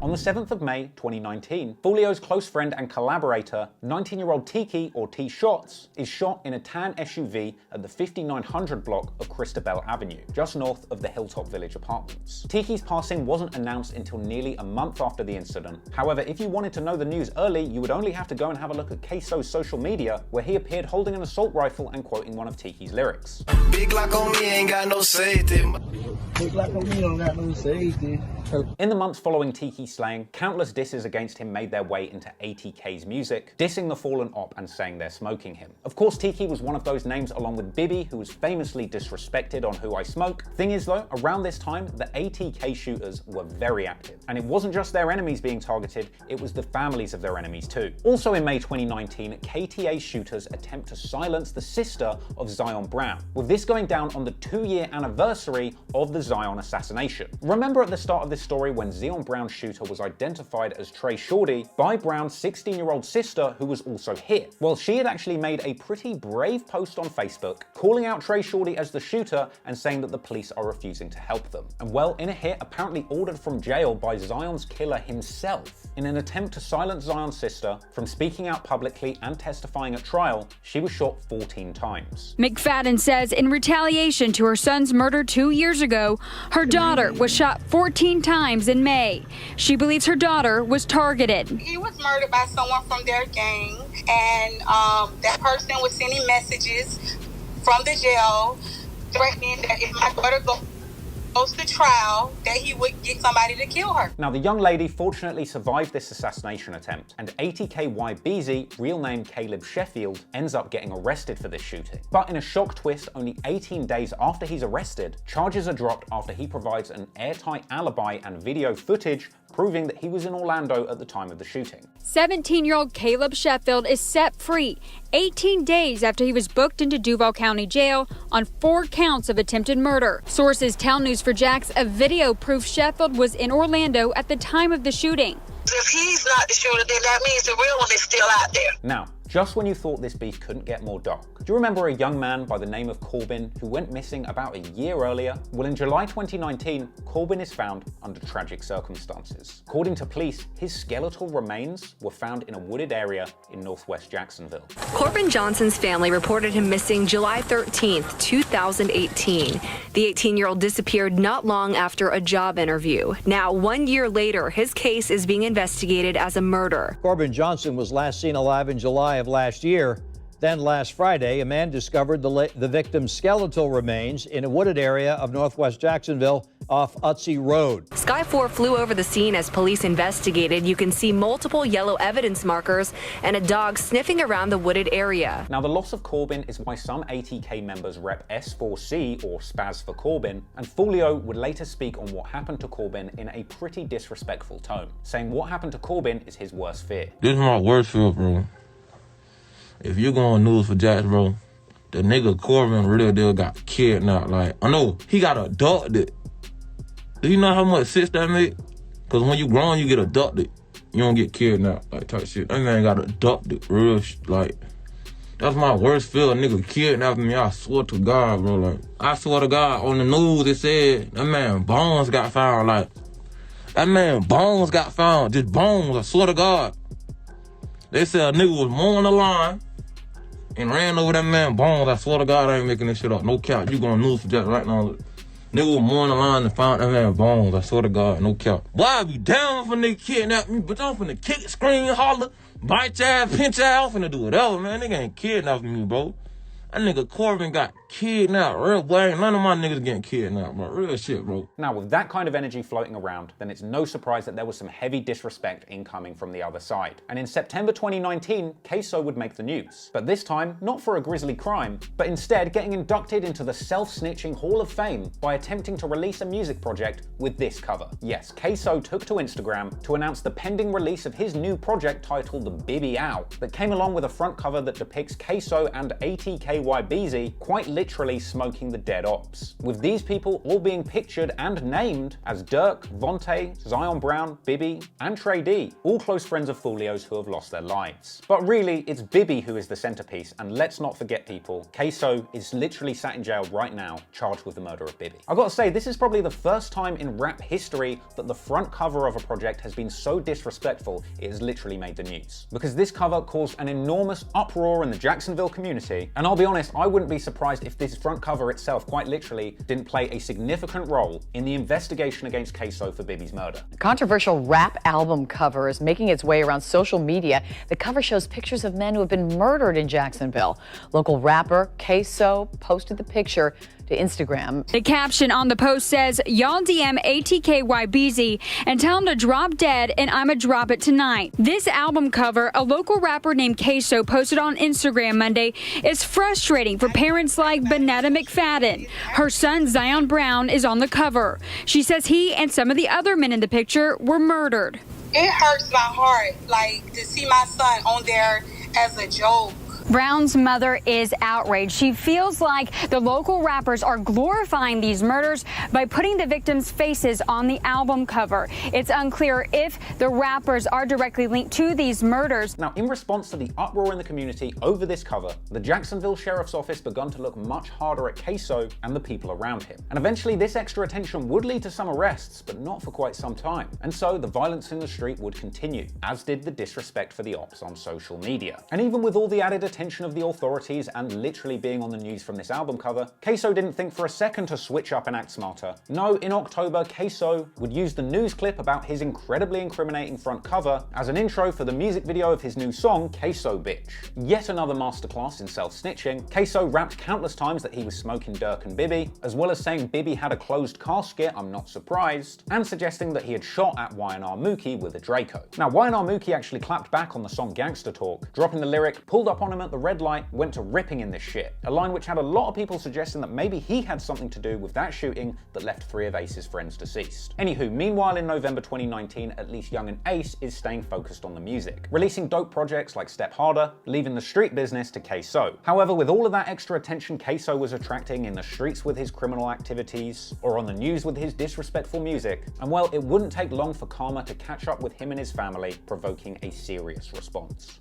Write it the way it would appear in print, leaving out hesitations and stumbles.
On the 7th of May 2019, Fulio's close friend and collaborator, 19-year-old Tiki, or T-Shots, is shot in a tan SUV at the 5900 block of Christabel Avenue, just north of the Hilltop Village apartments. Tiki's passing wasn't announced until nearly a month after the incident. However, if you wanted to know the news early, you would only have to go and have a look at Queso's social media, where he appeared holding an assault rifle and quoting one of Tiki's lyrics. Big lock on me, ain't got no safety. Big lock on me, don't got no safety. In the months following Tiki's slaying, countless disses against him made their way into ATK's music, dissing the fallen op and saying they're smoking him. Of course, Tiki was one of those names along with Bibby, who was famously disrespected on Who I Smoke. Thing is though, around this time, the ATK shooters were very active. And it wasn't just their enemies being targeted, it was the families of their enemies too. Also in May 2019, KTA shooters attempt to silence the sister of Zion Brown, with this going down on the 2-year anniversary of the Zion assassination. Remember at the start of this story when Zion Brown's shooter was identified as Trey Shorty by Brown's 16-year-old sister, who was also hit? Well, she had actually made a pretty brave post on Facebook calling out Trey Shorty as the shooter and saying that the police are refusing to help them. And well, in a hit apparently ordered from jail by Zion's killer himself, in an attempt to silence Zion's sister from speaking out publicly and testifying at trial, she was shot 14 times. McFadden says in retaliation to her son's murder 2 years ago, her daughter was shot 14 times in May. She believes her daughter was targeted. He was murdered by someone from their gang, and that person was sending messages from the jail threatening that if my daughter goes to trial, that he would get somebody to kill her. Now, the young lady fortunately survived this assassination attempt, and ATKY Beezy, real name Caleb Sheffield, ends up getting arrested for this shooting. But in a shock twist, only 18 days after he's arrested, charges are dropped after he provides an airtight alibi and video footage proving that he was in Orlando at the time of the shooting. 17-year-old Caleb Sheffield is set free 18 days after he was booked into Duval County Jail on 4 counts of attempted murder. Sources tell News4Jax a video proves Sheffield was in Orlando at the time of the shooting. If he's not the shooter, then that means the real one is still out there. Now, just when you thought this beef couldn't get more dark, do you remember a young man by the name of Corbin who went missing about a year earlier? Well, in July 2019, Corbin is found under tragic circumstances. According to police, his skeletal remains were found in a wooded area in northwest Jacksonville. Corbin Johnson's family reported him missing July 13th, 2018. The 18-year-old disappeared not long after a job interview. Now, 1 year later, his case is being investigated as a murder. Corbin Johnson was last seen alive in July of last year. Then last Friday, a man discovered the victim's skeletal remains in a wooded area of northwest Jacksonville off Utsey Road. Sky 4 flew over the scene as police investigated. You can see multiple yellow evidence markers and a dog sniffing around the wooded area. Now, the loss of Corbin is why some ATK members rep S4C, or Spaz for Corbin, and Fulio would later speak on what happened to Corbin in a pretty disrespectful tone, saying what happened to Corbin is his worst fear. This is my worst fear, bro. If you go on News4Jax, bro, the nigga Corbin real deal got kidnapped. Like, I know, he got abducted. Do you know how much sense that make? Because when you grown, you get abducted. You don't get kidnapped, like, type shit. That man got abducted, real like, that's my worst fear, a nigga kidnapping me. I swear to God, bro, like, I swear to God, on the news, it said, that man bones got found, like, that man bones got found, just bones, I swear to God. They said a nigga was mowing the line and ran over that man bones. I swear to God, I ain't making this shit up. No cap. You going News4Jax right now. Nigga was mowing the line and found that man bones. I swear to God, no cap. Why I be down for nigga kidnap me, but I'm finna kick, scream, holler, bite your ass, pinch your ass, I'm finna do whatever, man. Nigga ain't kidnapping me, bro. That nigga Corbin got kidnapped, real boy. None of my niggas getting kidnapped, bro. Real shit, bro. Now, with that kind of energy floating around, then it's no surprise that there was some heavy disrespect incoming from the other side. And in September 2019, Queso would make the news. But this time, not for a grisly crime, but instead getting inducted into the Self-Snitching Hall of Fame by attempting to release a music project with this cover. Yes, Queso took to Instagram to announce the pending release of his new project titled The Bibby Ow, that came along with a front cover that depicts Queso and ATK YBZ quite literally smoking the dead ops, with these people all being pictured and named as Dirk, Vontae, Zion Brown, Bibby, and Trey D, all close friends of Foolio's who have lost their lives. But really, it's Bibby who is the centerpiece, and let's not forget, people, Queso is literally sat in jail right now, charged with the murder of Bibby. I've got to say, this is probably the first time in rap history that the front cover of a project has been so disrespectful it has literally made the news. Because this cover caused an enormous uproar in the Jacksonville community, and I'll be honest, I wouldn't be surprised if this front cover itself quite literally didn't play a significant role in the investigation against Queso for Bibby's murder. A controversial rap album cover is making its way around social media. The cover shows pictures of men who have been murdered in Jacksonville. Local rapper Queso posted the picture to Instagram. The caption on the post says, "Y'all DM ATKYBZ and tell him to drop dead and I'ma drop it tonight." This album cover, a local rapper named Queso posted on Instagram Monday, is frustrating for parents like Bonetta McFadden. Her son Zion Brown is on the cover. She says he and some of the other men in the picture were murdered. It hurts my heart, like, to see my son on there as a joke. Brown's mother is outraged. She feels like the local rappers are glorifying these murders by putting the victims' faces on the album cover. It's unclear if the rappers are directly linked to these murders. Now, in response to the uproar in the community over this cover, the Jacksonville Sheriff's Office began to look much harder at Queso and the people around him. And eventually this extra attention would lead to some arrests, but not for quite some time. And so the violence in the street would continue, as did the disrespect for the ops on social media. And even with all the added attention of the authorities and literally being on the news from this album cover, Queso didn't think for a second to switch up and act smarter. No, in October, Queso would use the news clip about his incredibly incriminating front cover as an intro for the music video of his new song, Queso Bitch. Yet another masterclass in self-snitching, Queso rapped countless times that he was smoking Dirk and Bibby, as well as saying Bibby had a closed casket, I'm not surprised, and suggesting that he had shot at Y&R Mookie with a Draco. Now, Y&R Mookie actually clapped back on the song Gangster Talk, dropping the lyric, pulled up on him at the red light, went to ripping in this shit, a line which had a lot of people suggesting that maybe he had something to do with that shooting that left 3 of Ace's friends deceased. Anywho, meanwhile in November 2019, at least Young and Ace is staying focused on the music, releasing dope projects like Step Harder, leaving the street business to Queso. However, with all of that extra attention Queso was attracting in the streets with his criminal activities, or on the news with his disrespectful music, and well, it wouldn't take long for karma to catch up with him and his family, provoking a serious response.